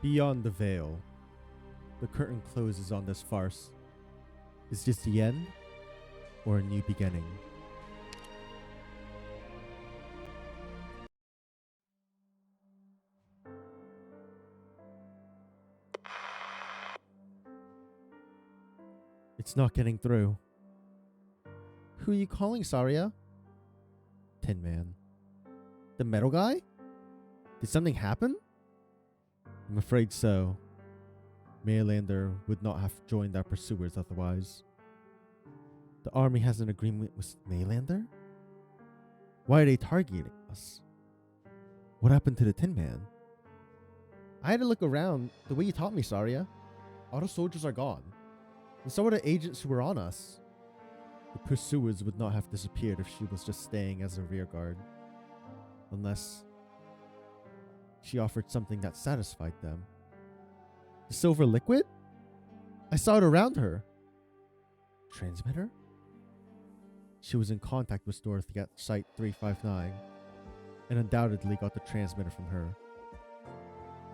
Beyond the veil, the curtain closes on this farce. Is this the end or a new beginning? It's not getting through. Who are you calling, Saria? Tin Man. The metal guy? Did something happen? I'm afraid so. Maylander would not have joined our pursuers otherwise. The army has an agreement with Maylander? Why are they targeting us? What happened to the Tin Man? I had to look around the way you taught me, Saria. All the soldiers are gone. And so are the agents who were on us. The pursuers would not have disappeared if she was just staying as a rear guard. Unless she offered something that satisfied them. The silver liquid? I saw it around her. Transmitter? She was in contact with Dorothy at Site 359 and undoubtedly got the transmitter from her.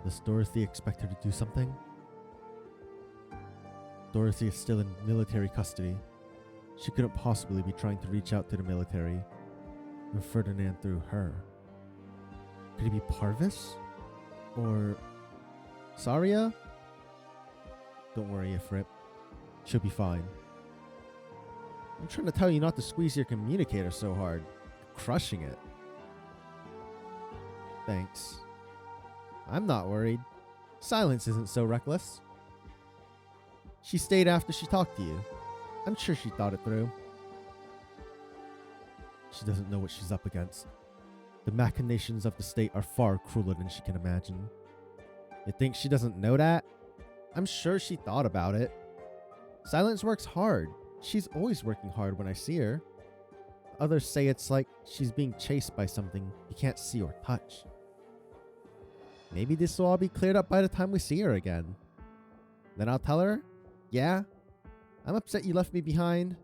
Does Dorothy expect her to do something? Dorothy is still in military custody. She couldn't possibly be trying to reach out to the military and Ferdinand through her. Could it be Parvis? Or Saria? Don't worry, Ifrit. She'll be fine. I'm trying to tell you not to squeeze your communicator so hard. You're crushing it. Thanks. I'm not worried. Silence isn't so reckless. She stayed after she talked to you. I'm sure she thought it through. She doesn't know what she's up against. The machinations of the state are far crueler than she can imagine. You think she doesn't know that? I'm sure she thought about it. Silence works hard. She's always working hard when I see her. Others say it's like she's being chased by something you can't see or touch. Maybe this will all be cleared up by the time we see her again. Then I'll tell her, yeah, I'm upset you left me behind,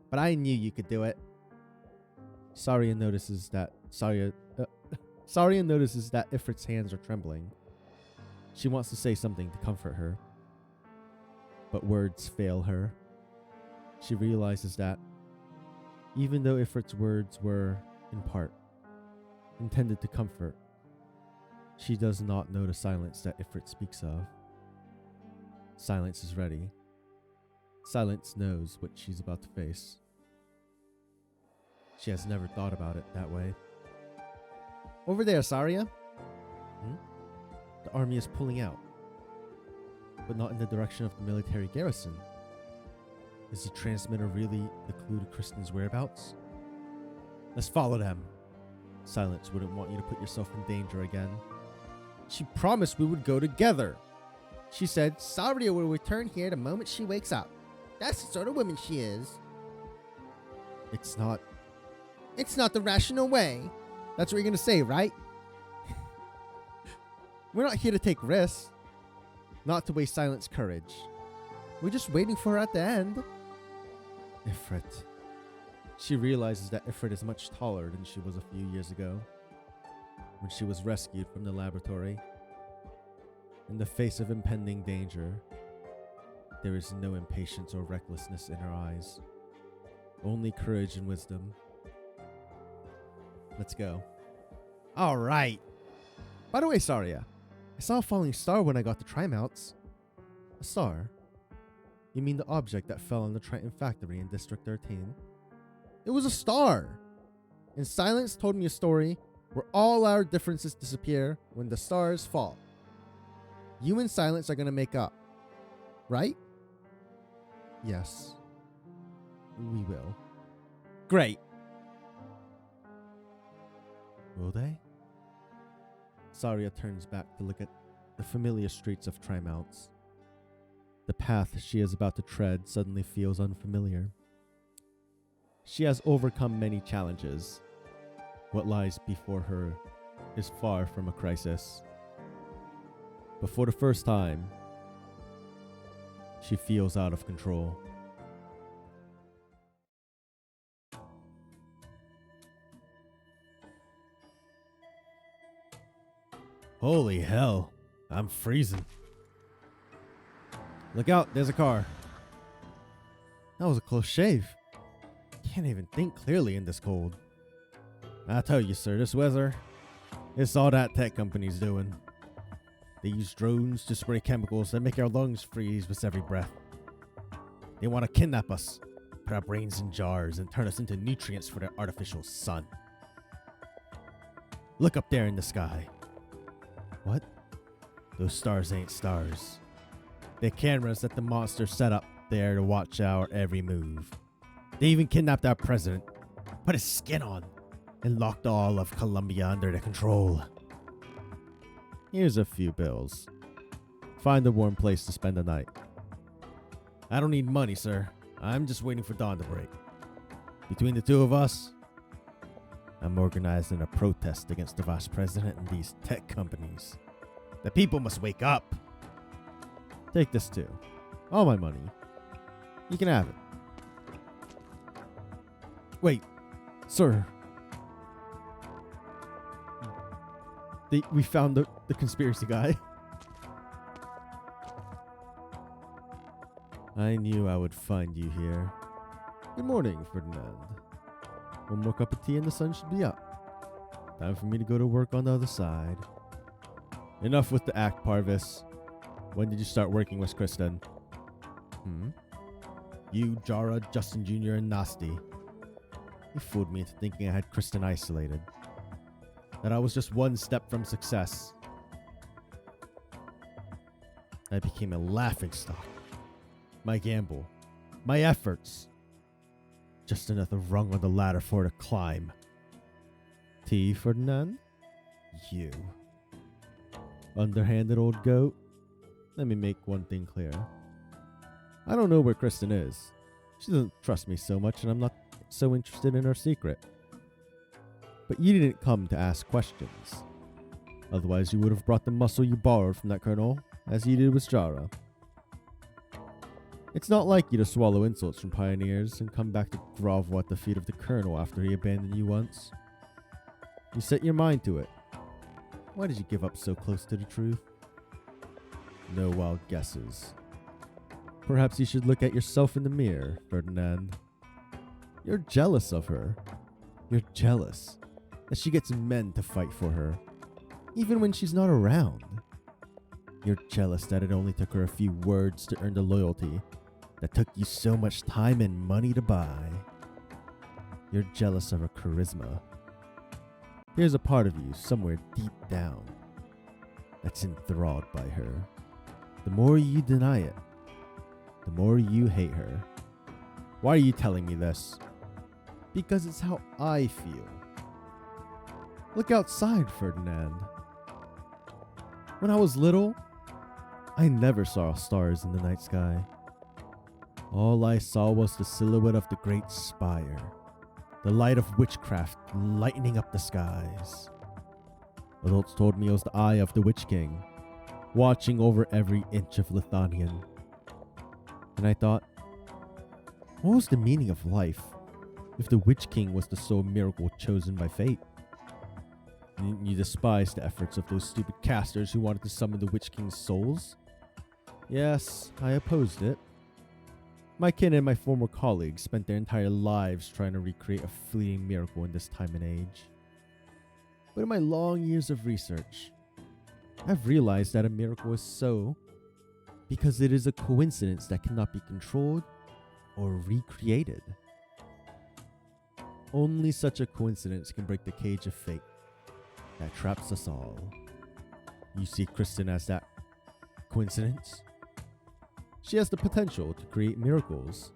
but I knew you could do it. Saria notices that Ifrit's hands are trembling. She wants to say something to comfort her, but words fail her. She realizes that even though Ifrit's words were, in part, intended to comfort, she does not know the silence that Ifrit speaks of. Silence is ready. Silence knows what she's about to face. She has never thought about it that way. Over there, Saria. The army is pulling out, but not in the direction of the military garrison. Is the transmitter really the clue to Kristen's whereabouts? Let's follow them. Silence wouldn't want you to put yourself in danger again. She promised we would go together. She said Saria will return here the moment she wakes up. That's the sort of woman she is. It's not the rational way. That's what you're going to say, right? We're not here to take risks. Not to waste Silent's courage. We're just waiting for her at the end. Ifrit. She realizes that Ifrit is much taller than she was a few years ago, when she was rescued from the laboratory. In the face of impending danger, there is no impatience or recklessness in her eyes. Only courage and wisdom. Let's go. All right. By the way, Saria, I saw a falling star when I got to Trimalts. A star? You mean the object that fell on the Triton factory in District 13? It was a star! And Silence told me a story where all our differences disappear when the stars fall. You and Silence are going to make up, right? Yes. We will. Great. Will they? Saria turns back to look at the familiar streets of Trimalts. The path she is about to tread suddenly feels unfamiliar. She has overcome many challenges. What lies before her is far from a crisis. But for the first time, she feels out of control. Holy hell. I'm freezing. Look out, there's a car. That was a close shave. Can't even think clearly in this cold. I tell you, sir, this weather, it's all that tech company's doing. They use drones to spray chemicals that make our lungs freeze with every breath. They want to kidnap us, put our brains in jars, and turn us into nutrients for their artificial sun. Look up there in the sky. What? Those stars ain't stars. They're cameras that the monster set up there to watch our every move. They even kidnapped our president, put his skin on, and locked all of Colombia under their control. Here's a few bills. Find a warm place to spend the night. I don't need money, sir. I'm just waiting for dawn to break. Between the two of us, I'm organizing a protest against the vice president and these tech companies. The people must wake up. Take this too. All my money. You can have it. Wait, sir. We found the conspiracy guy. I knew I would find you here. Good morning, Ferdinand. One more cup of tea and the sun should be up. Time for me to go to work on the other side. Enough with the act, Parvis. When did you start working with Kristen? You, Jara, Justin Jr., and Nasty. You fooled me into thinking I had Kristen isolated. That I was just one step from success. I became a laughingstock. My gamble. My efforts. Just another rung on the ladder for her to climb. Tea, Ferdinand? You. Underhanded old goat. Let me make one thing clear. I don't know where Kristen is. She doesn't trust me so much, and I'm not so interested in her secret. But you didn't come to ask questions. Otherwise, you would have brought the muscle you borrowed from that colonel, as you did with Jara. It's not like you to swallow insults from pioneers and come back to grovel at the feet of the colonel after he abandoned you once. You set your mind to it. Why did you give up so close to the truth? No wild guesses. Perhaps you should look at yourself in the mirror, Ferdinand. You're jealous of her. You're jealous that she gets men to fight for her, even when she's not around. You're jealous that it only took her a few words to earn the loyalty that took you so much time and money to buy. You're jealous of her charisma. There's a part of you somewhere deep down that's enthralled by her. The more you deny it, the more you hate her. Why are you telling me this? Because it's how I feel. Look outside, Ferdinand. When I was little, I never saw stars in the night sky. All I saw was the silhouette of the great spire, the light of witchcraft lightening up the skies. Adults told me it was the eye of the Witch King, watching over every inch of Lithanian. And I thought, what was the meaning of life if the Witch King was the sole miracle chosen by fate? You despised the efforts of those stupid casters who wanted to summon the Witch King's souls? Yes, I opposed it. My kin and my former colleagues spent their entire lives trying to recreate a fleeting miracle in this time and age. But in my long years of research, I've realized that a miracle is so because it is a coincidence that cannot be controlled or recreated. Only such a coincidence can break the cage of fate that traps us all. You see Kristen as that coincidence? She has the potential to create miracles.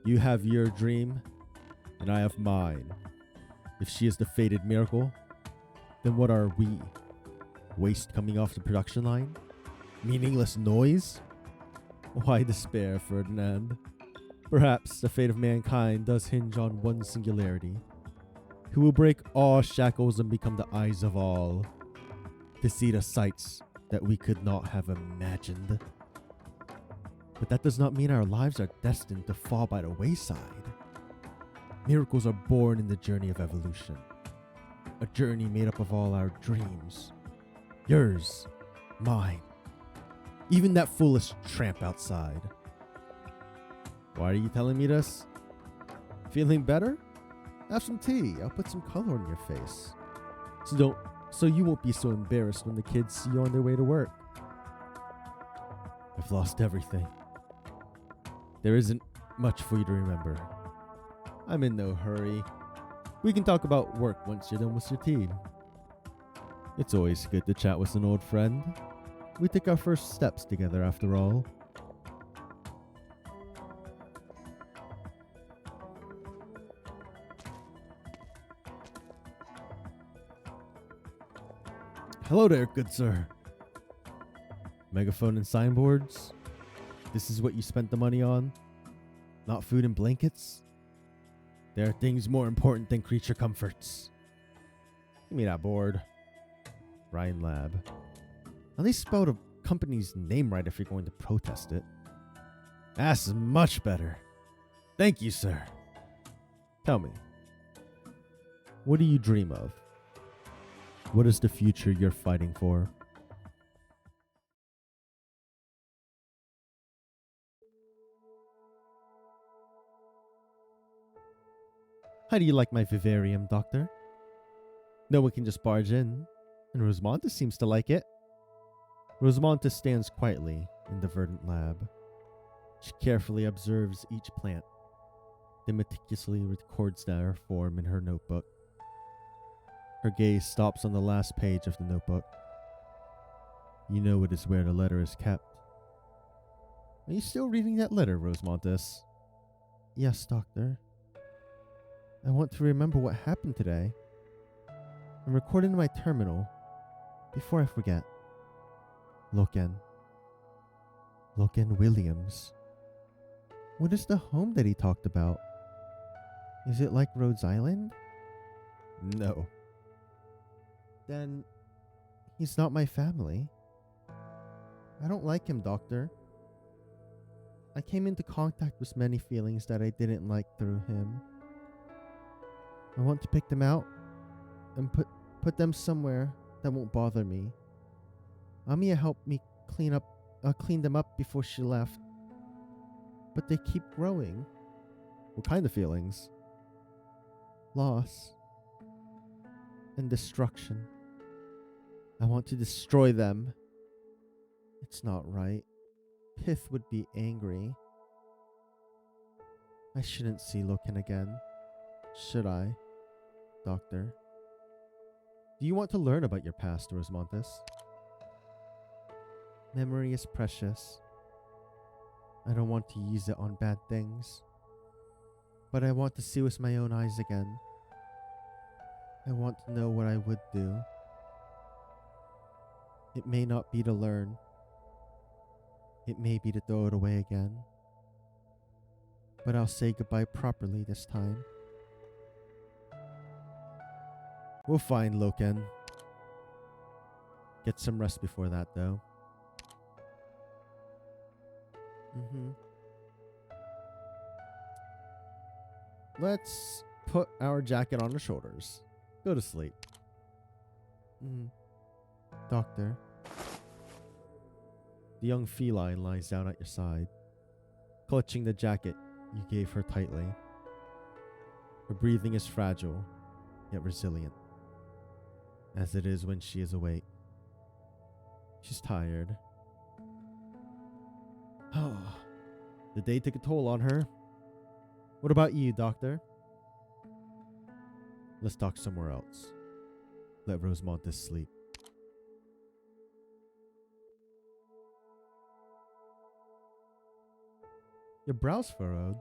You have your dream, and I have mine. If she is the fated miracle, then what are we? Waste coming off the production line? Meaningless noise? Why despair, Ferdinand? Perhaps the fate of mankind does hinge on one singularity, who will break all shackles and become the eyes of all, to see the sights that we could not have imagined. But that does not mean our lives are destined to fall by the wayside. Miracles are born in the journey of evolution, a journey made up of all our dreams, yours Mine. Even that foolish tramp outside. Why are you telling me this? Feeling better? Have some tea. I'll put some color on your face. So you won't be so embarrassed when the kids see you on their way to work. I've lost everything. There isn't much for you to remember. I'm in no hurry. We can talk about work once you're done with your tea. It's always good to chat with an old friend. We took our first steps together after all. Hello there, good sir. Megaphone and signboards? This is what you spent the money on? Not food and blankets? There are things more important than creature comforts. Give me that board. Ryan Lab. At least spell the company's name right if you're going to protest it. That's much better. Thank you, sir. Tell me, what do you dream of? What is the future you're fighting for? How do you like my vivarium, Doctor? No one can just barge in, and Rosamontes seems to like it. Rosamontes stands quietly in the verdant lab. She carefully observes each plant, then meticulously records their form in her notebook. Her gaze stops on the last page of the notebook. You know it is where the letter is kept. Are you still reading that letter, Rosamontes? Yes, Doctor. I want to remember what happened today. I'm recording in my terminal. Before I forget. Loken Williams. What is the home that he talked about? Is it like Rhodes Island? No. Then he's not my family. I don't like him, Doctor. I came into contact with many feelings that I didn't like through him. I want to pick them out and put them somewhere that won't bother me. Amiya helped me clean them up before she left. But they keep growing. What kind of feelings? Loss and destruction. I want to destroy them. It's not right. Pith would be angry. I shouldn't see Loken again. Should I, Doctor? Do you want to learn about your past, Rosamontes? Memory is precious. I don't want to use it on bad things. But I want to see with my own eyes again. I want to know what I would do. It may not be to learn. It may be to throw it away again. But I'll say goodbye properly this time. We'll find Loken. Get some rest before that, though. Let's put our jacket on our shoulders. Go to sleep. Doctor. The young feline lies down at your side, clutching the jacket you gave her tightly. Her breathing is fragile, yet resilient, as it is when she is awake. She's tired. The day took a toll on her. What about you, Doctor? Let's talk somewhere else. Let Rosamontes sleep. Your brow's furrowed.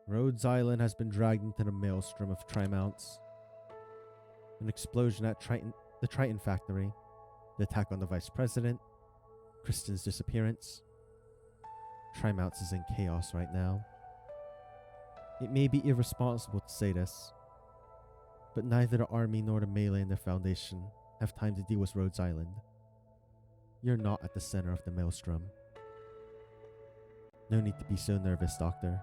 Rhodes Island has been dragged into the maelstrom of Trimounts. An explosion at the Triton factory, the attack on the Vice President, Kristen's disappearance. Trimounts is in chaos right now. It may be irresponsible to say this, but neither the Army nor the Melee and their Foundation have time to deal with Rhodes Island. You're not at the center of the maelstrom. No need to be so nervous, Doctor.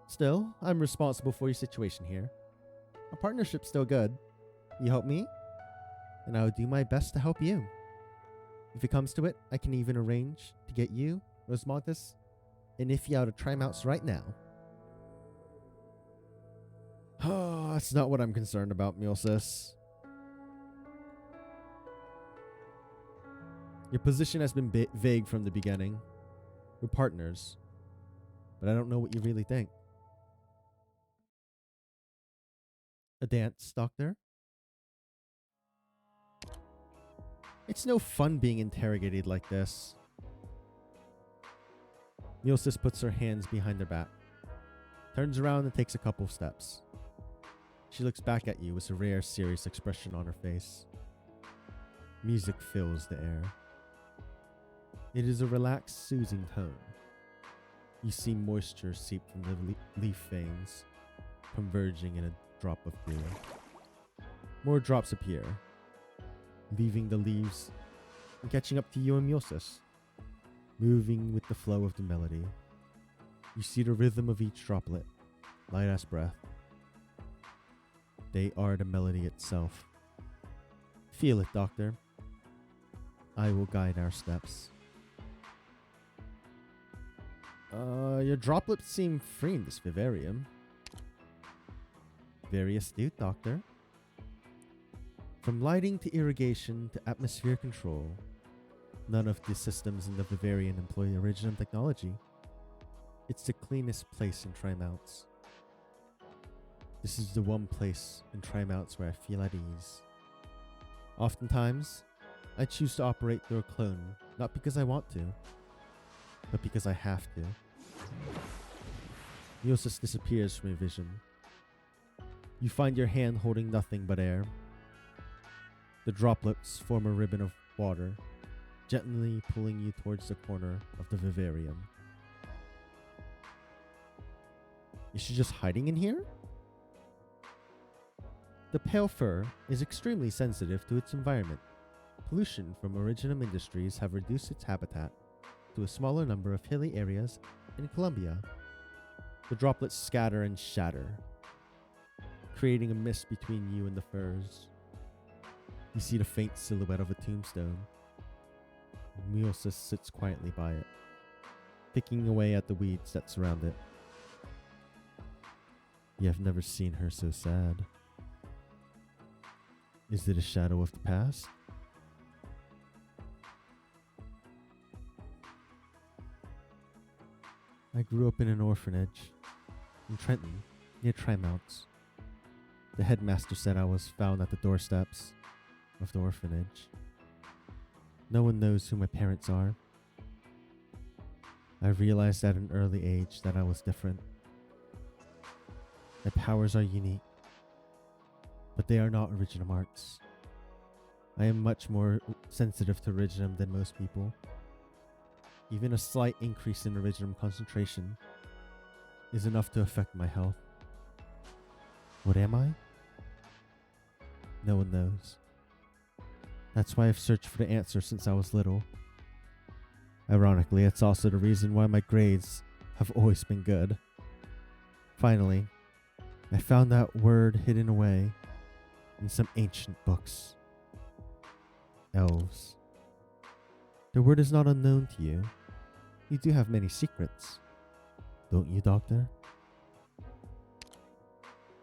Still, I'm responsible for your situation here. Our partnership's still good. You help me, and I will do my best to help you. If it comes to it, I can even arrange to get you, Rosmontis, and Ify out of Trimouts right now. Oh, that's not what I'm concerned about, Mulsis. Your position has been vague from the beginning. We're partners, but I don't know what you really think. A dance, Doctor? It's no fun being interrogated like this. Mulsis puts her hands behind her back, turns around and takes a couple of steps. She looks back at you with a rare, serious expression on her face. Music fills the air. It is a relaxed, soothing tone. You see moisture seep from the leaf veins, converging in a drop of dew. More drops appear, leaving the leaves and catching up to you and Mulsis, moving with the flow of the melody. You see the rhythm of each droplet, light as breath. They are the melody itself. Feel it, Doctor. I will guide our steps. Your droplets seem free in this vivarium. Very astute, Doctor. From lighting to irrigation to atmosphere control, none of the systems in the Vivarian employ original technology. It's the cleanest place in Trimouts. This is the one place in Trimouts where I feel at ease. Oftentimes, I choose to operate through a clone, not because I want to, but because I have to. Mulsis disappears from your vision. You find your hand holding nothing but air. The droplets form a ribbon of water, gently pulling you towards the corner of the vivarium. Is she just hiding in here? The pale fur is extremely sensitive to its environment. Pollution from Originum Industries have reduced its habitat to a smaller number of hilly areas in Colombia. The droplets scatter and shatter, creating a mist between you and the furs. You see the faint silhouette of a tombstone. Mulsis sits quietly by it, picking away at the weeds that surround it. You have never seen her so sad. Is it a shadow of the past? I grew up in an orphanage in Trenton, near Trimouts. The headmaster said I was found at the doorsteps of the orphanage. No one knows who my parents are. I realized at an early age that I was different. My powers are unique, but they are not Originum arts. I am much more sensitive to Originum than most people. Even a slight increase in Originum concentration is enough to affect my health. What am I? No one knows. That's why I've searched for the answer since I was little. Ironically, it's also the reason why my grades have always been good. Finally, I found that word hidden away in some ancient books. Elves. The word is not unknown to you. You do have many secrets, don't you, Doctor?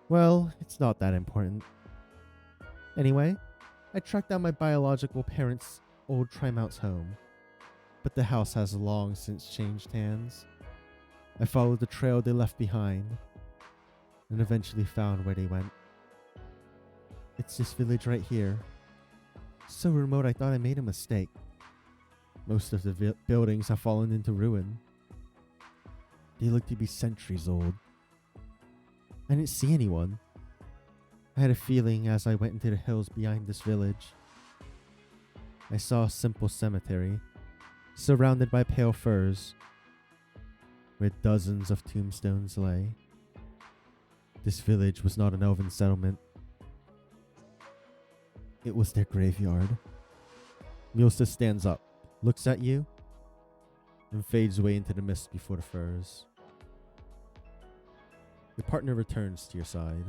Well, it's not that important. Anyway, I tracked down my biological parents' old Trimouts home, but the house has long since changed hands. I followed the trail they left behind, and eventually found where they went. It's this village right here. So remote I thought I made a mistake. Most of the buildings have fallen into ruin. They look to be centuries old. I didn't see anyone. I had a feeling as I went into the hills behind this village. I saw a simple cemetery, surrounded by pale firs, where dozens of tombstones lay. This village was not an elven settlement. It was their graveyard. Mulsis stands up, looks at you, and fades away into the mist before the firs. Your partner returns to your side.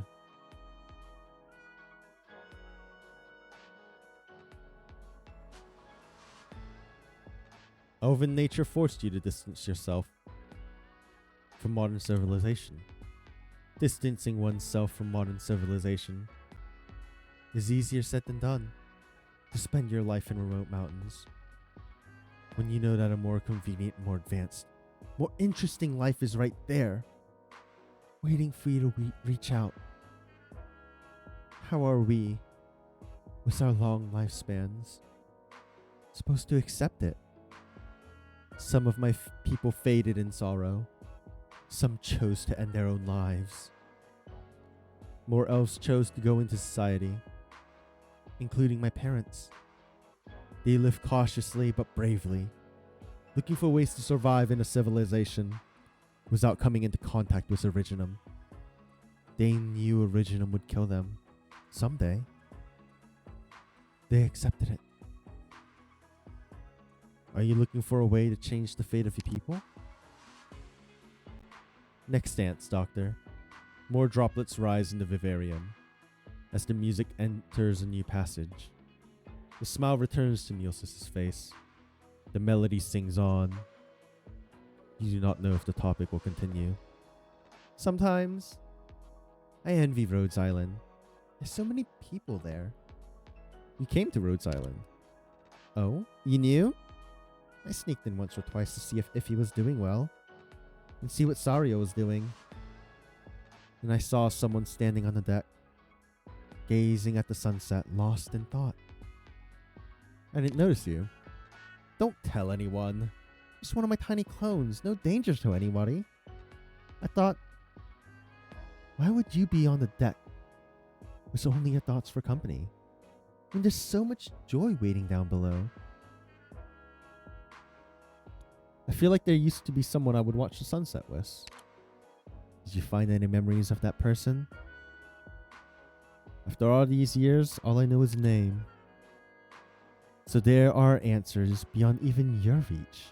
Elven nature forced you to distance yourself from modern civilization. Distancing oneself from modern civilization is easier said than done. To spend your life in remote mountains, when you know that a more convenient, more advanced, more interesting life is right there, waiting for you to reach out. How are we, with our long lifespans, supposed to accept it? Some of my people faded in sorrow. Some chose to end their own lives. More elves chose to go into society, including my parents. They lived cautiously but bravely, looking for ways to survive in a civilization without coming into contact with Originum. They knew Originum would kill them someday. They accepted it. Are you looking for a way to change the fate of your people? Next dance, Doctor. More droplets rise in the vivarium as the music enters a new passage. The smile returns to Mulcis's face. The melody sings on. You do not know if the topic will continue. Sometimes, I envy Rhodes Island. There's so many people there. You came to Rhodes Island. Oh, you knew? I sneaked in once or twice to see if he was doing well, and see what Saria was doing. And I saw someone standing on the deck, gazing at the sunset, lost in thought. I didn't notice you. Don't tell anyone. Just one of my tiny clones, no danger to anybody. I thought, why would you be on the deck with only your thoughts for company, when there's so much joy waiting down below? I feel like there used to be someone I would watch the sunset with. Did you find any memories of that person? After all these years, all I know is name. So there are answers beyond even your reach.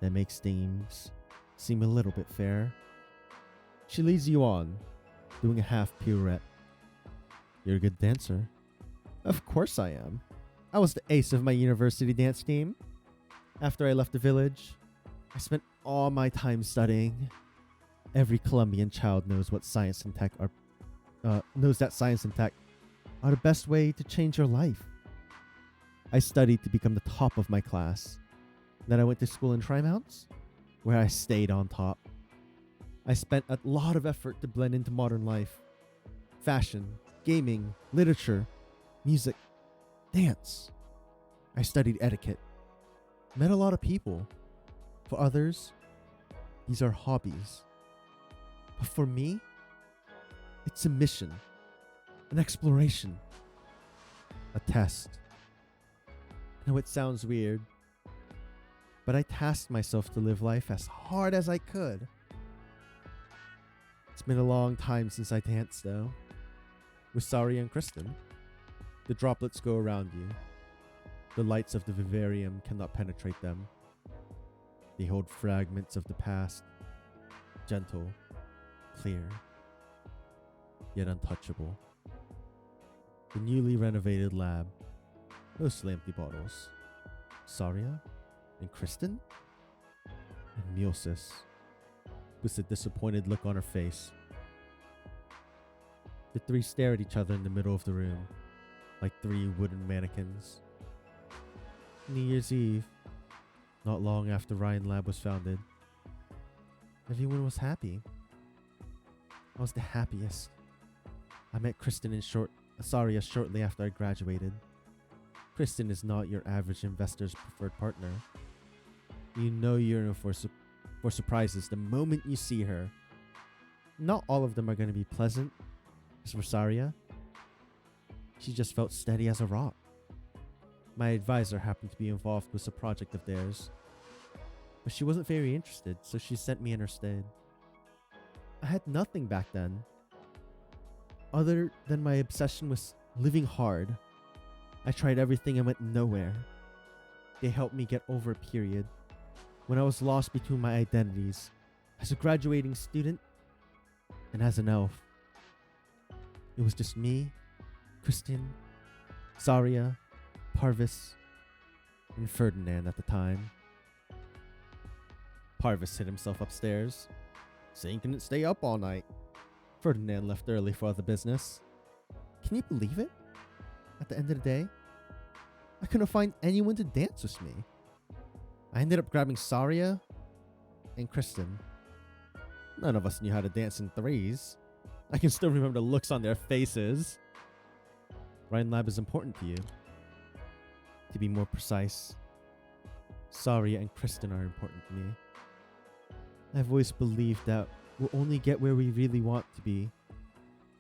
That makes things seem a little bit fair. She leads you on, doing a half pirouette. You're a good dancer. Of course I am. I was the ace of my university dance team. After I left the village, I spent all my time studying. Every Colombian child knows what science and tech are that science and tech are the best way to change your life. I studied to become the top of my class. Then I went to school in Trimounts, where I stayed on top. I spent a lot of effort to blend into modern life. Fashion, gaming, literature, music, dance. I studied etiquette. Met a lot of people. For others, these are hobbies. But for me, it's a mission, an exploration, a test. I know it sounds weird, but I tasked myself to live life as hard as I could. It's been a long time since I danced, though. With Saria and Kristen, the droplets go around you. The lights of the vivarium cannot penetrate them. They hold fragments of the past, gentle, clear, yet untouchable. The newly renovated lab, mostly empty bottles. Saria and Kristen and Mulcis, with a disappointed look on her face. The three stare at each other in the middle of the room, like three wooden mannequins. New Year's Eve, not long after Ryan Lab was founded, everyone was happy. I was the happiest. I met Kristen and Saria shortly after I graduated. Kristen is not your average investor's preferred partner. You know you're in for surprises the moment you see her. Not all of them are going to be pleasant. As for Saria, she just felt steady as a rock. My advisor happened to be involved with a project of theirs, but she wasn't very interested, so she sent me in her stead. I had nothing back then, other than my obsession with living hard. I tried everything and went nowhere. They helped me get over a period when I was lost between my identities. As a graduating student, And as an elf, it was just me, Kristen, Saria, Parvis, and Ferdinand at the time. Parvis hid himself upstairs, saying he couldn't stay up all night. Ferdinand left early for other business. Can you believe it? At the end of the day, I couldn't find anyone to dance with me. I ended up grabbing Saria and Kristen. None of us knew how to dance in threes. I can still remember the looks on their faces. Ryan Lab is important to you. To be more precise, Saria and Kristen are important to me. I've always believed that we'll only get where we really want to be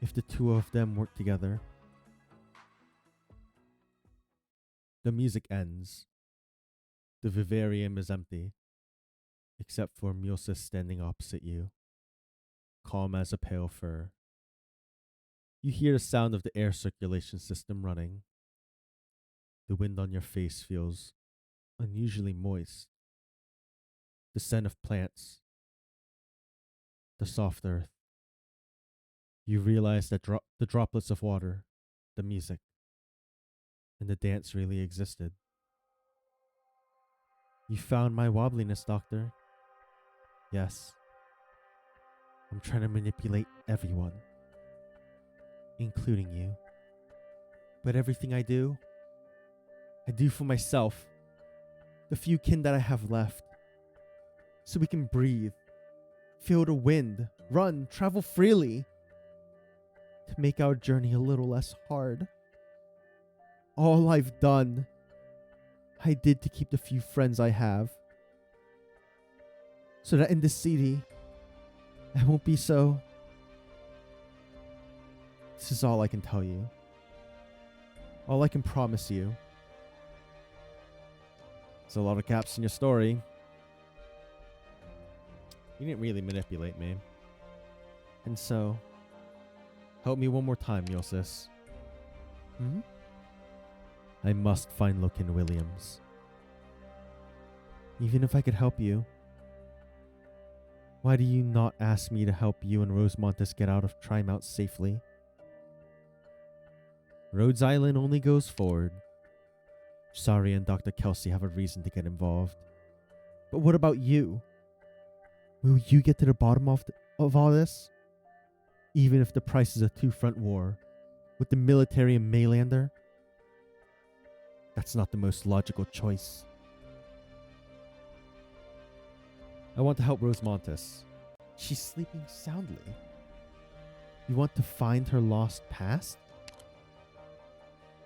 if the two of them work together. The music ends. The vivarium is empty, except for Myosis standing opposite you, calm as a pale fur. You hear the sound of the air circulation system running. The wind on your face feels unusually moist. The scent of plants. The soft earth. You realize that the droplets of water, the music, and the dance really existed. You found my wobbliness, Doctor. Yes. I'm trying to manipulate everyone, including you. But everything I do for myself, the few kin that I have left, so we can breathe, feel the wind, run, travel freely, to make our journey a little less hard. All I've done, I did to keep the few friends I have, so that in this city, I won't be so. This is all I can tell you. All I can promise you. There's a lot of gaps in your story. You didn't really manipulate me. And so, help me one more time, Myosis. I must find Lokin Williams. Even if I could help you, why do you not ask me to help you and Rosemontis get out of Trimount safely? Rhodes Island only goes forward. Sari and Dr. Kelsey have a reason to get involved. But what about you? Will you get to the bottom of all this? Even if the price is a two-front war with the military and Maylander? That's not the most logical choice. I want to help Rosemontis. She's sleeping soundly. You want to find her lost past?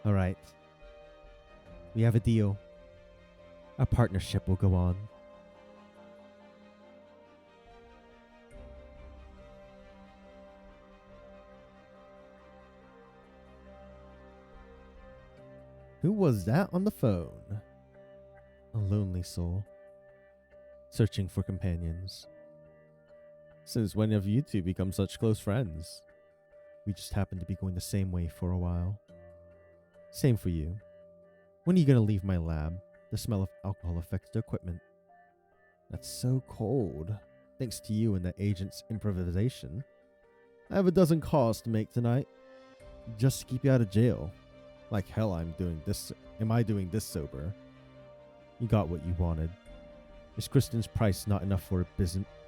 Alright. We have a deal. Our partnership will go on. Who was that on the phone? A lonely soul, searching for companions. Since when have you two become such close friends? We just happened to be going the same way for a while. Same for you. When are you gonna leave my lab? The smell of alcohol affects the equipment. That's so cold. Thanks to you and the agent's improvisation. I have a dozen calls to make tonight, just to keep you out of jail. Like hell am I doing this sober? You got what you wanted. Is Kristen's price not enough for a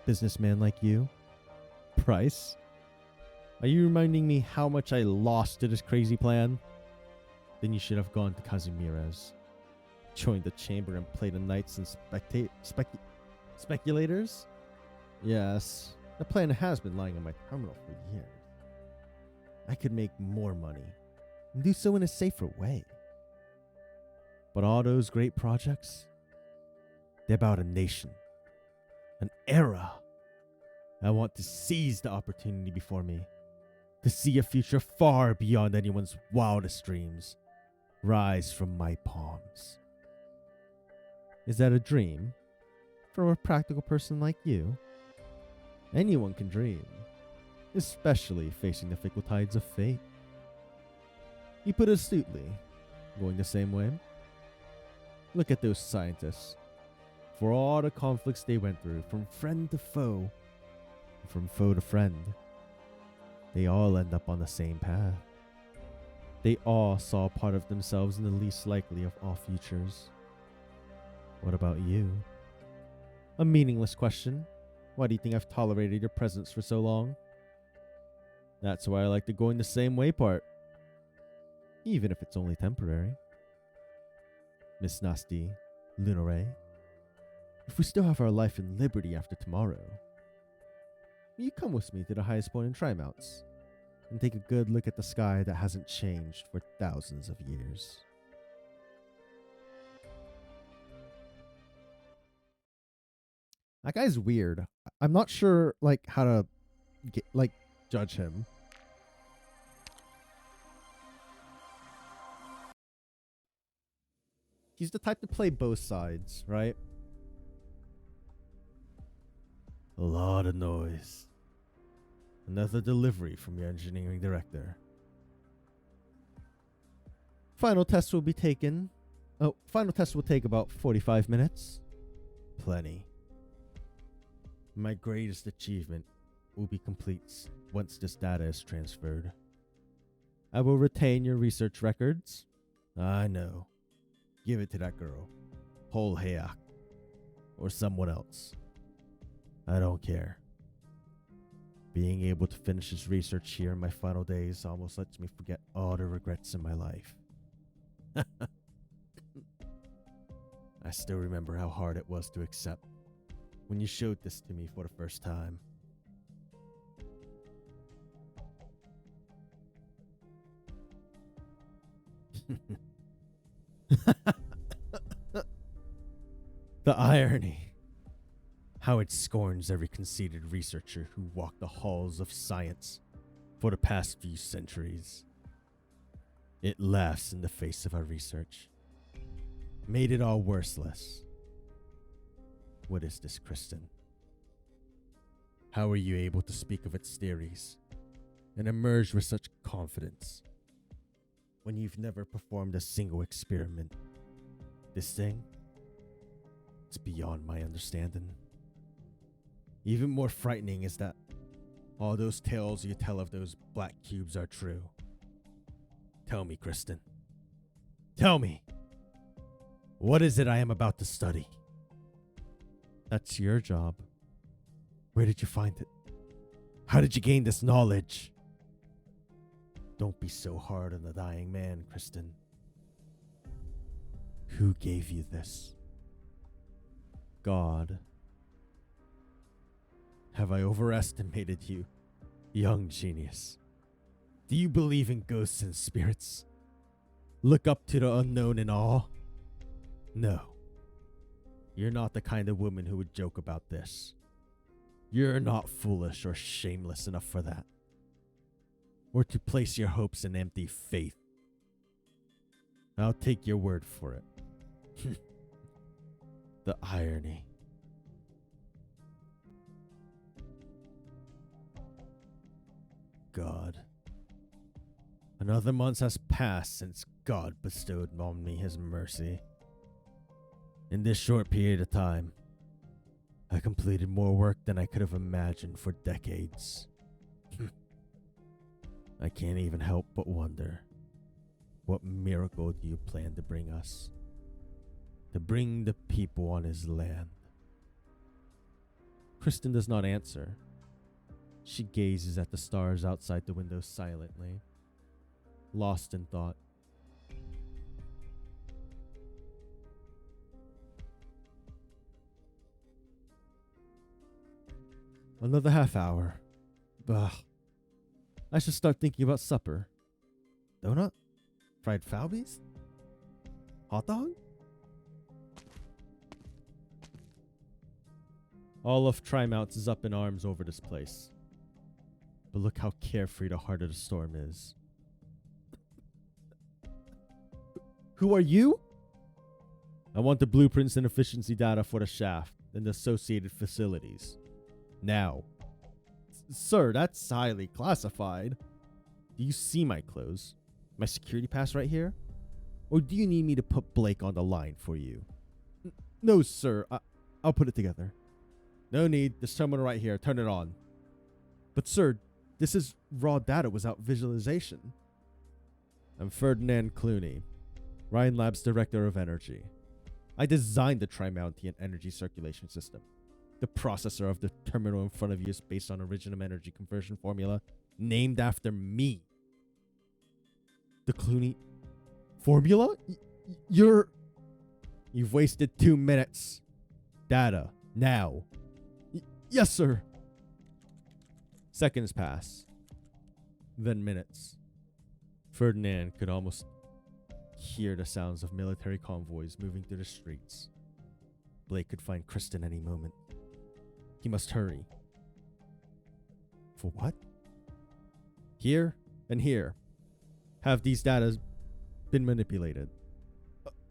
businessman like you? Price? Are you reminding me how much I lost to this crazy plan? Then you should have gone to Kazimierz. Joined the chamber and played the knights and speculators? Yes, the plan has been lying in my terminal for years. I could make more money and do so in a safer way. But all those great projects, they're about a nation, an era. I want to seize the opportunity before me, to see a future far beyond anyone's wildest dreams rise from my palms. Is that a dream? From a practical person like you? Anyone can dream, especially facing the fickle tides of fate. You put it astutely, going the same way. Look at those scientists. For all the conflicts they went through, from friend to foe, from foe to friend, They all end up on the same path. They all saw part of themselves in the least likely of all futures. What about you? A meaningless question. Why do you think I've tolerated your presence for so long? That's why I like the going the same way part. Even if it's only temporary. Miss Nasty, Lunare, if we still have our life and liberty after tomorrow, will you come with me to the highest point in Trimounts and take a good look at the sky that hasn't changed for thousands of years? That guy's weird. I'm not sure how to judge him. He's the type to play both sides, right? A lot of noise. Another delivery from your engineering director. Final test will be taken. Oh, final test will take about 45 minutes. Plenty. My greatest achievement will be complete once this data is transferred. I will retain your research records. I know. Give it to that girl, Hol Hayak, or someone else. I don't care. Being able to finish his research here in my final days almost lets me forget all the regrets in my life. I still remember how hard it was to accept when you showed this to me for the first time. The irony. How it scorns every conceited researcher who walked the halls of science for the past few centuries. It laughs in the face of our research. Made it all worthless. What is this, Kristen? How are you able to speak of its theories and emerge with such confidence when you've never performed a single experiment? This thing? It's beyond my understanding. Even more frightening is that all those tales you tell of those black cubes are true. Tell me, Kristen. Tell me. What is it I am about to study? That's your job. Where did you find it? How did you gain this knowledge? Don't be so hard on the dying man, Kristen. Who gave you this? God. Have I overestimated you, young genius? Do you believe in ghosts and spirits? Look up to the unknown in awe? No. You're not the kind of woman who would joke about this. You're not foolish or shameless enough for that. Or to place your hopes in empty faith. I'll take your word for it. The irony. God. Another month has passed since God bestowed on me his mercy. In this short period of time, I completed more work than I could have imagined for decades. I can't even help but wonder, what miracle do you plan to bring us? To bring the people on his land? Kristen does not answer. She gazes at the stars outside the window silently, lost in thought. Another half hour. Ugh. I should start thinking about supper. Donut? Fried Falbies? Hot dog? All of Trimounts is up in arms over this place. But look how carefree the heart of the storm is. Who are you? I want the blueprints and efficiency data for the shaft and the associated facilities. Now. Sir, that's highly classified. Do you see my clothes? My security pass right here? Or do you need me to put Blake on the line for you? No, sir. I'll put it together. No need. This terminal right here. Turn it on. But sir, This is raw data without visualization. I'm Ferdinand Clooney, Ryan Lab's Director of Energy. I designed the Trimontian energy circulation system. The processor of the terminal in front of you is based on original energy conversion formula named after me. The Clooney formula? You've wasted 2 minutes. Data, now. Yes, sir. Seconds pass. Then minutes. Ferdinand could almost hear the sounds of military convoys moving through the streets. Blake could find Kristen any moment. He must hurry. For what? Here and here. Have these data been manipulated?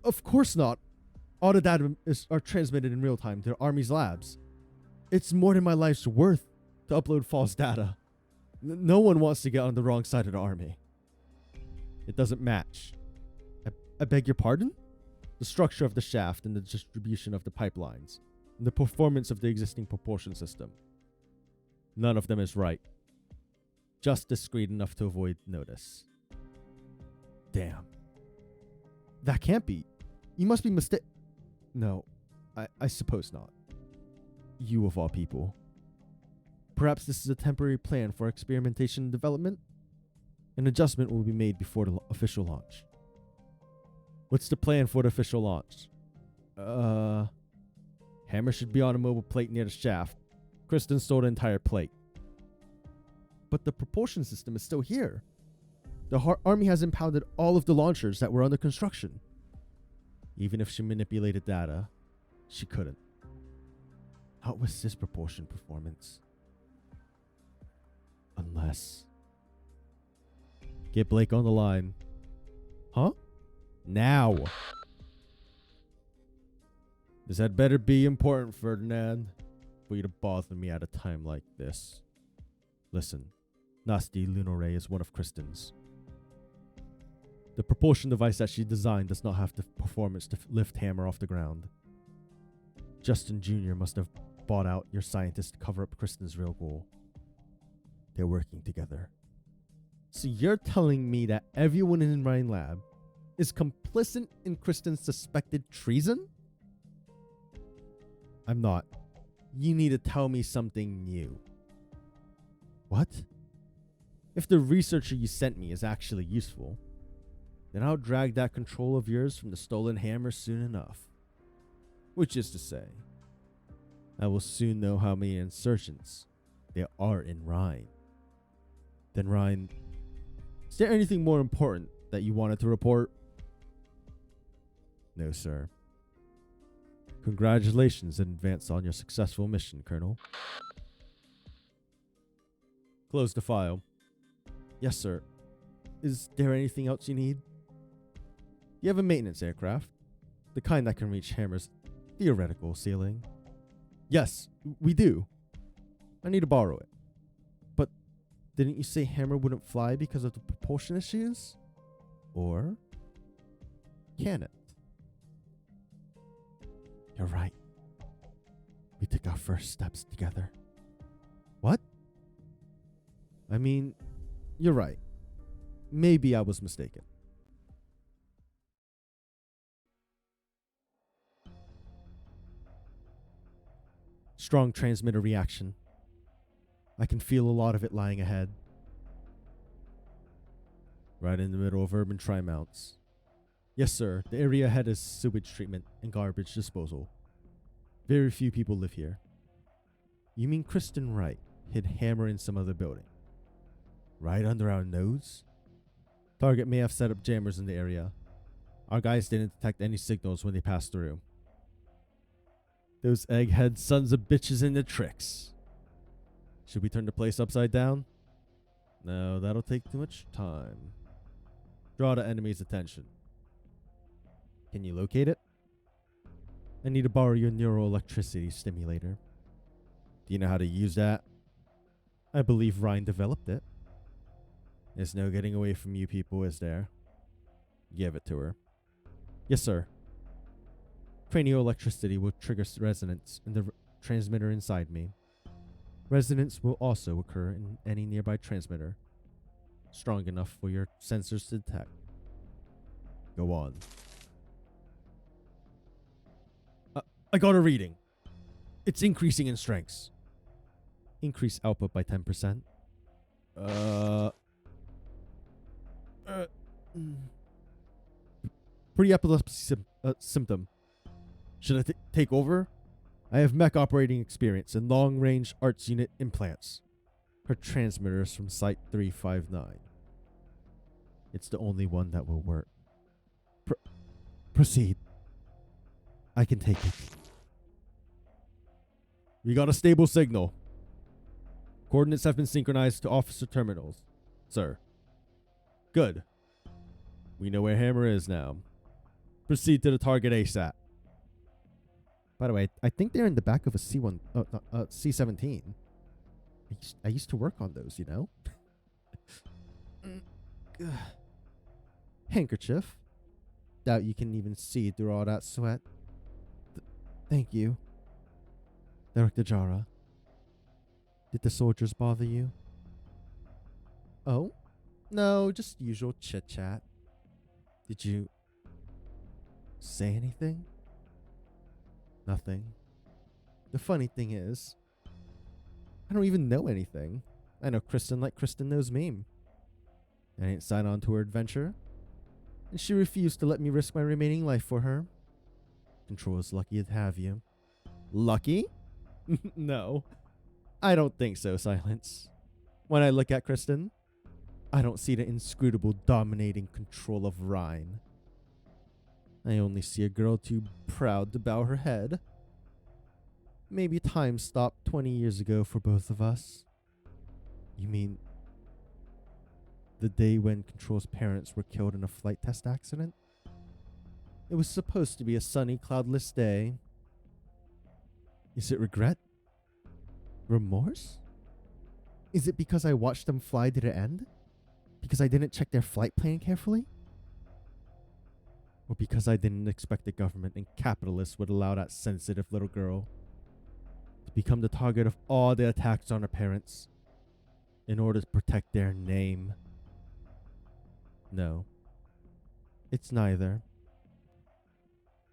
Of course not. All the data are transmitted in real time to the Army's labs. It's more than my life's worth to upload false data. No one wants to get on the wrong side of the Army. It doesn't match. I beg your pardon? The structure of the shaft and the distribution of the pipelines, and the performance of the existing propulsion system. None of them is right. Just discreet enough to avoid notice. Damn. That can't be. You must be No, I suppose not. You of all people. Perhaps this is a temporary plan for experimentation and development? An adjustment will be made before the official launch. What's the plan for the official launch? Hammer should be on a mobile plate near the shaft. Kristen stole the entire plate. But the propulsion system is still here. The Army has impounded all of the launchers that were under construction. Even if she manipulated data, she couldn't. Not with this propulsion performance. Unless... Get Blake on the line. Huh? Now. This had better be important, Ferdinand, for you to bother me at a time like this. Listen, Nasty Lunore is one of Kristen's. The propulsion device that she designed does not have the performance to lift Hammer off the ground. Justin Jr. must have bought out your scientist to cover up Kristen's real goal. They're working together. So you're telling me that everyone in Ryan Lab is complicit in Kristen's suspected treason? I'm not. You need to tell me something new. What? If the researcher you sent me is actually useful, then I'll drag that control of yours from the stolen hammer soon enough. Which is to say, I will soon know how many insurgents there are in Rhine. Then Ryan, is there anything more important that you wanted to report? No, sir. Congratulations in advance on your successful mission, Colonel. Close the file. Yes, sir. Is there anything else you need? You have a maintenance aircraft, the kind that can reach Hammer's theoretical ceiling. Yes, we do. I need to borrow it. But didn't you say Hammer wouldn't fly because of the propulsion issues? Or can it? You're right. We took our first steps together. What? I mean, you're right. Maybe I was mistaken. Strong transmitter reaction. I can feel a lot of it lying ahead. Right in the middle of urban tri-mounts. Yes, sir. The area ahead is sewage treatment and garbage disposal. Very few people live here. You mean Kristen Wright hid Hammer in some other building? Right under our nose? Target may have set up jammers in the area. Our guys didn't detect any signals when they passed through. Those egghead sons of bitches in their tricks. Should we turn the place upside down? No, that'll take too much time. Draw the enemy's attention. Can you locate it? I need to borrow your neuroelectricity stimulator. Do you know how to use that? I believe Ryan developed it. There's no getting away from you people, is there? Give it to her. Yes, sir. Cranial electricity will trigger resonance in the transmitter inside me. Resonance will also occur in any nearby transmitter, strong enough for your sensors to detect. Go on. I got a reading. It's increasing in strengths. Increase output by 10%. Pre-epilepsy symptom. Should I take over? I have mech operating experience and long-range arts unit implants. Her transmitter is from Site 359. It's the only one that will work. Proceed. I can take it. We got a stable signal. Coordinates have been synchronized to officer terminals, sir. Good. We know where Hammer is now. Proceed to the target ASAP. By the way, I think they're in the back of a C-17. I used to work on those, you know? Handkerchief. Doubt you can even see through all that sweat. Thank you. Director Jara. Did the soldiers bother you? Oh? No, just usual chit-chat. Did you say anything? Nothing. The funny thing is, I don't even know anything. I know Kristen like Kristen knows me. I didn't sign on to her adventure, and she refused to let me risk my remaining life for her. Control is lucky to have you. Lucky? No. I don't think so, Silence. When I look at Kristen, I don't see the inscrutable dominating control of Rhine. I only see a girl too proud to bow her head. Maybe time stopped 20 years ago for both of us. You mean the day when Control's parents were killed in a flight test accident? It was supposed to be a sunny, cloudless day. Is it regret? Remorse? Is it because I watched them fly to the end? Because I didn't check their flight plan carefully? Or because I didn't expect the government and capitalists would allow that sensitive little girl to become the target of all the attacks on her parents in order to protect their name? No. It's neither.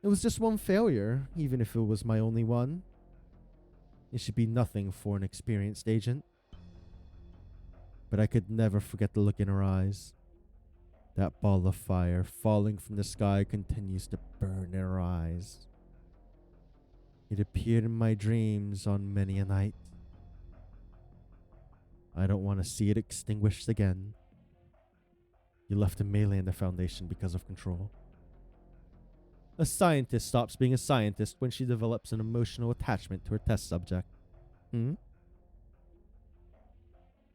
It was just one failure, even if it was my only one. It should be nothing for an experienced agent. But I could never forget the look in her eyes. That ball of fire falling from the sky continues to burn in her eyes. It appeared in my dreams on many a night. I don't want to see it extinguished again. You left the Maylander Foundation because of Control. A scientist stops being a scientist when she develops an emotional attachment to her test subject.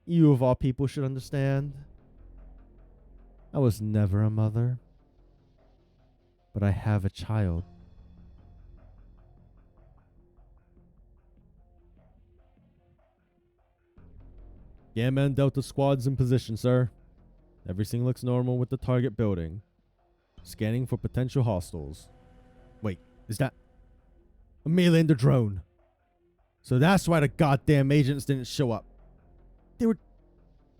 You of all people should understand. I was never a mother, but I have a child. Gamma and Delta squads in position, sir. Everything looks normal with the target building. Scanning for potential hostiles. Wait, is that a Maylander drone? So that's why the goddamn agents didn't show up. They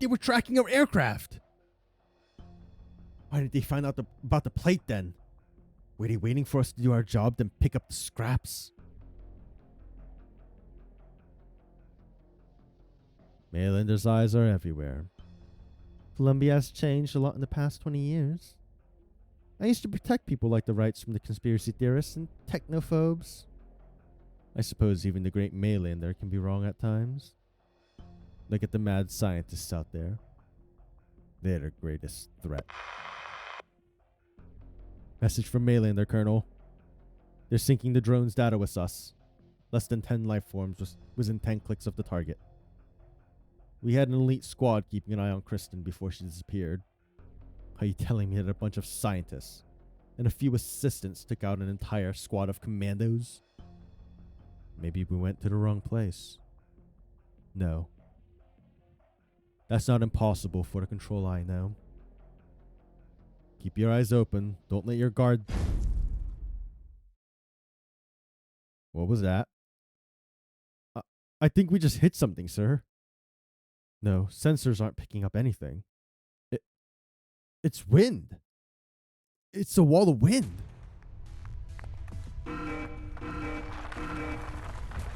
were tracking our aircraft. Why didn't they find out about the plate then? Were they waiting for us to do our job, then pick up the scraps? Maylander's eyes are everywhere. Columbia has changed a lot in the past 20 years. I used to protect people like the Wrights from the conspiracy theorists and technophobes. I suppose even the great Maylander can be wrong at times. Look at the mad scientists out there. They're the greatest threat. Message from Maylander, Colonel. They're syncing the drone's data with us. Less than 10 life forms was within 10 clicks of the target. We had an elite squad keeping an eye on Kristen before she disappeared. Are you telling me that a bunch of scientists and a few assistants took out an entire squad of commandos? Maybe we went to the wrong place. No. That's not impossible for the Control I know. Keep your eyes open. Don't let your guard... What was that? I think we just hit something, sir. No, sensors aren't picking up anything. It's wind. It's a wall of wind.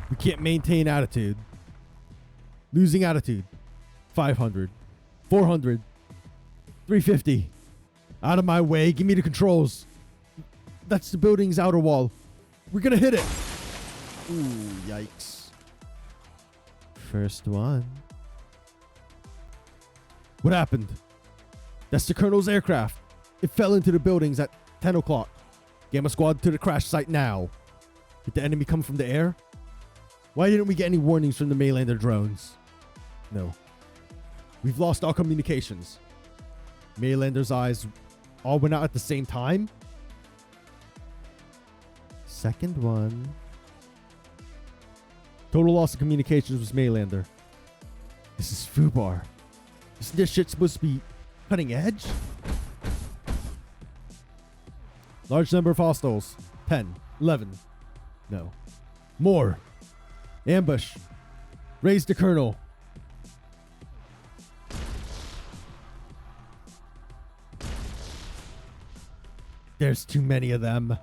We can't maintain attitude. Losing attitude. 500. 400. 350. Out of my way. Give me the controls. That's the building's outer wall. We're gonna hit it. Ooh, yikes. First one. What happened? That's the Colonel's aircraft. It fell into the buildings at 10 o'clock. Gamma Squad to the crash site now. Did the enemy come from the air? Why didn't we get any warnings from the Maylander drones? No. We've lost all communications. Maylander's eyes all went out at the same time? Second one. Total loss of communications was Maylander. This is FUBAR. Isn't this shit supposed to be cutting edge? Large number of hostiles. 10. 11. No. More. Ambush. Raise the Colonel. There's too many of them.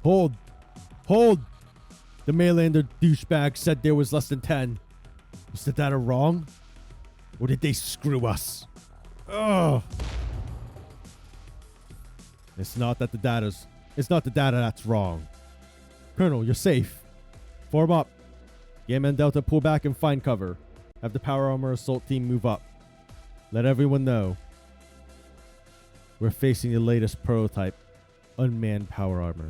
Hold. Hold. The Maylander douchebag said there was less than 10. Was the data wrong? Or did they screw us? Ugh. It's not the data that's wrong. Colonel, you're safe. Form up. Gamma and Delta pull back and find cover. Have the power armor assault team move up. Let everyone know. We're facing the latest prototype, unmanned power armor.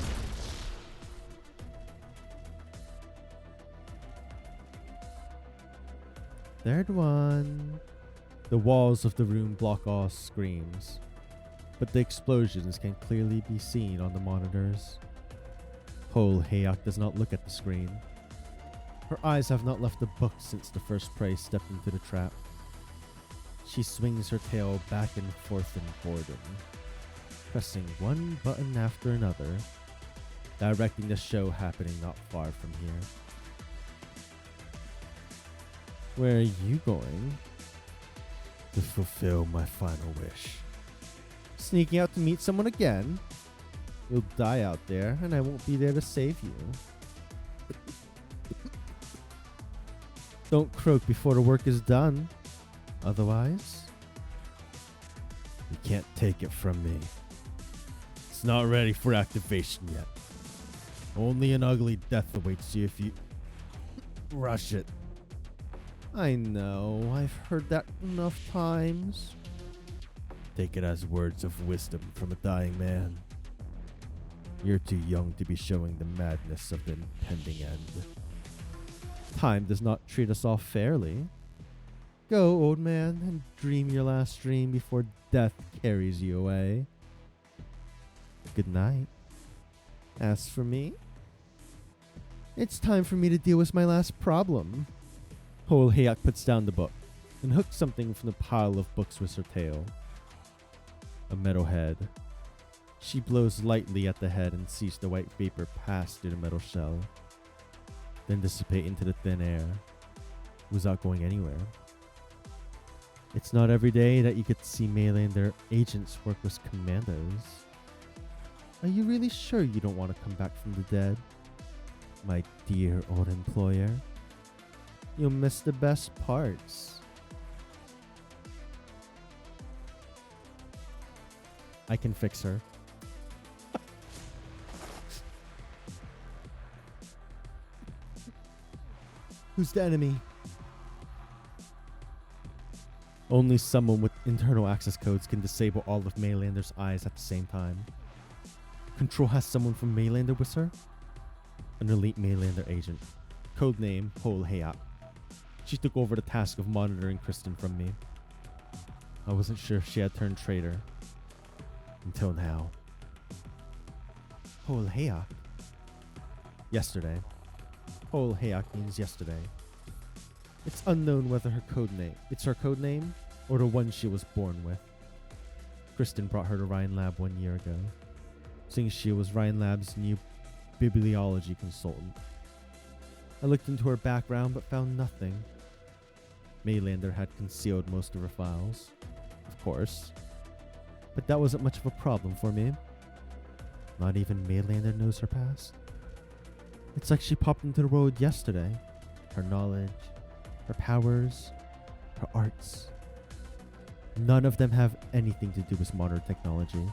Third one. The walls of the room block all screams, but the explosions can clearly be seen on the monitors. Hole Hayok does not look at the screen. Her eyes have not left the book since the first prey stepped into the trap. She swings her tail back and forth in boredom, pressing one button after another, directing the show happening not far from here. Where are you going? To fulfill my final wish. Sneaking out to meet someone again? You'll die out there, and I won't be there to save you. Don't croak before the work is done. Otherwise, you can't take it from me. It's not ready for activation yet. Only an ugly death awaits you if you rush it. I know, I've heard that enough times. Take it as words of wisdom from a dying man. You're too young to be showing the madness of the impending end. Time does not treat us all fairly. Go, old man, and dream your last dream before death carries you away. Good night. As for me, it's time for me to deal with my last problem. Hole Hayok puts down the book and hooks something from the pile of books with her tail. A metal head. She blows lightly at the head and sees the white vapor pass through the metal shell, then dissipate into the thin air, without going anywhere. It's not every day that you get to see Maylander agents work with commandos. Are you really sure you don't want to come back from the dead, my dear old employer? You'll miss the best parts. I can fix her. Who's the enemy? Only someone with internal access codes can disable all of Maylander's eyes at the same time. Control has someone from Maylander with her? An elite Maylander agent. Codename Hole Hayok. She took over the task of monitoring Kristen from me. I wasn't sure if she had turned traitor. Until now. Hole Hayok. Yesterday. Hole Hayok means yesterday. It's unknown whether it's her code name or the one she was born with. Kristen brought her to Ryan Lab 1 year ago, since she was Ryan Lab's new bibliology consultant. I looked into her background but found nothing. Maylander had concealed most of her files, of course. But that wasn't much of a problem for me. Not even Maylander knows her past. It's like she popped into the world yesterday. Her knowledge, her powers, her arts. None of them have anything to do with modern technology.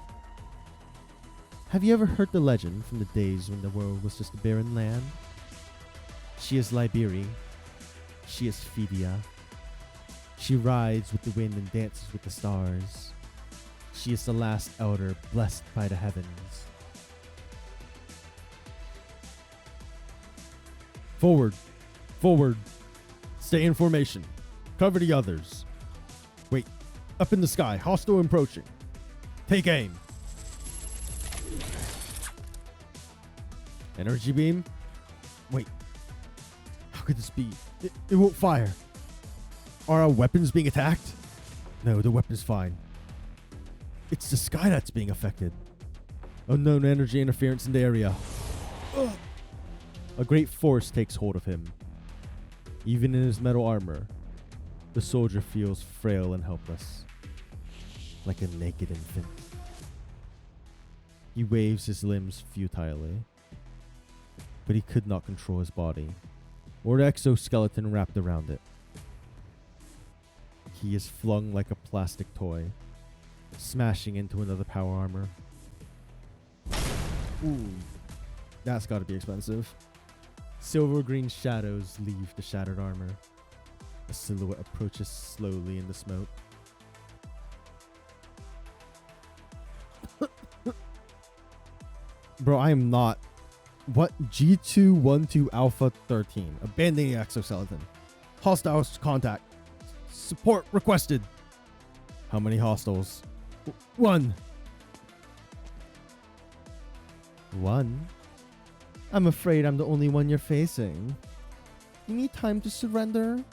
Have you ever heard the legend from the days when the world was just a barren land? She is Liberi. She is Phedia. She rides with the wind and dances with the stars. She is the last elder blessed by the heavens. Forward. Forward. Stay in formation. Cover the others. Wait. Up in the sky. Hostile approaching. Take aim. Energy beam? Wait. How could this be? It won't fire. Are our weapons being attacked? No, the weapon's fine. It's the sky that's being affected. Unknown energy interference in the area. Ugh. A great force takes hold of him. Even in his metal armor, the soldier feels frail and helpless, like a naked infant. He waves his limbs futilely, but he could not control his body, or the exoskeleton wrapped around it. He is flung like a plastic toy, smashing into another power armor. Ooh, that's gotta be expensive. Silver green shadows leave the shattered armor. A silhouette approaches slowly in the smoke. Bro, I am not. What? G212 Alpha 13. Abandoning exoskeleton. Hostiles contact. Support requested. How many hostiles? One. One? I'm afraid I'm the only one you're facing. You need time to surrender?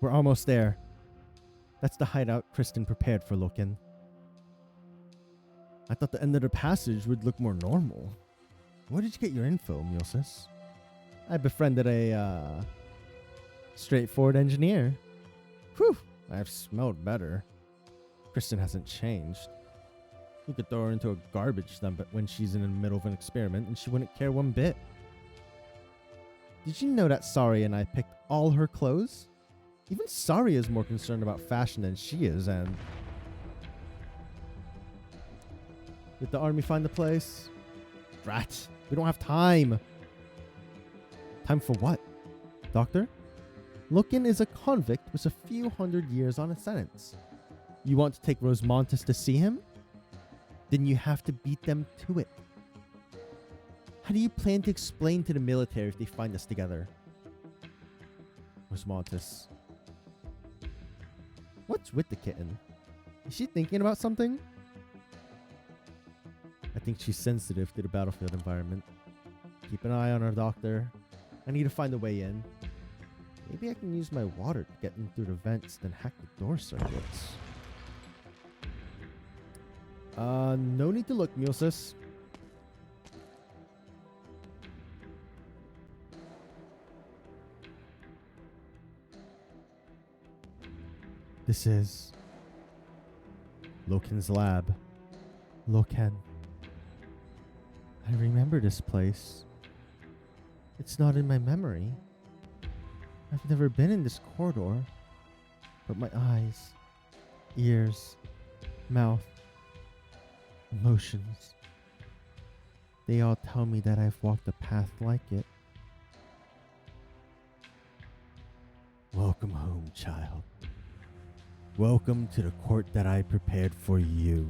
We're almost there. That's the hideout Kristen prepared for Loken. I thought the end of the passage would look more normal. Where did you get your info, Mulsis? I befriended a, straightforward engineer. Whew, I've smelled better. Kristen hasn't changed. You could throw her into a garbage dump when she's in the middle of an experiment and she wouldn't care one bit. Did you know that Sari and I picked all her clothes? Even Sari is more concerned about fashion than she is, and... Did the army find the place? Drat. We don't have time. Time for what? Doctor? Loken is a convict with a few hundred years on a sentence. You want to take Rosemontis to see him? Then you have to beat them to it. How do you plan to explain to the military if they find us together? Rosemontis. What's with the kitten? Is she thinking about something? I think she's sensitive to the battlefield environment. Keep an eye on our doctor. I need to find a way in. Maybe I can use my water to get in through the vents, then hack the door circuits. No need to look, Mulsis. This is Loken's lab. Loken. I remember this place. It's not in my memory. I've never been in this corridor, but my eyes, ears, mouth, emotions, they all tell me that I've walked a path like it. Welcome home, child. Welcome to the court that I prepared for you.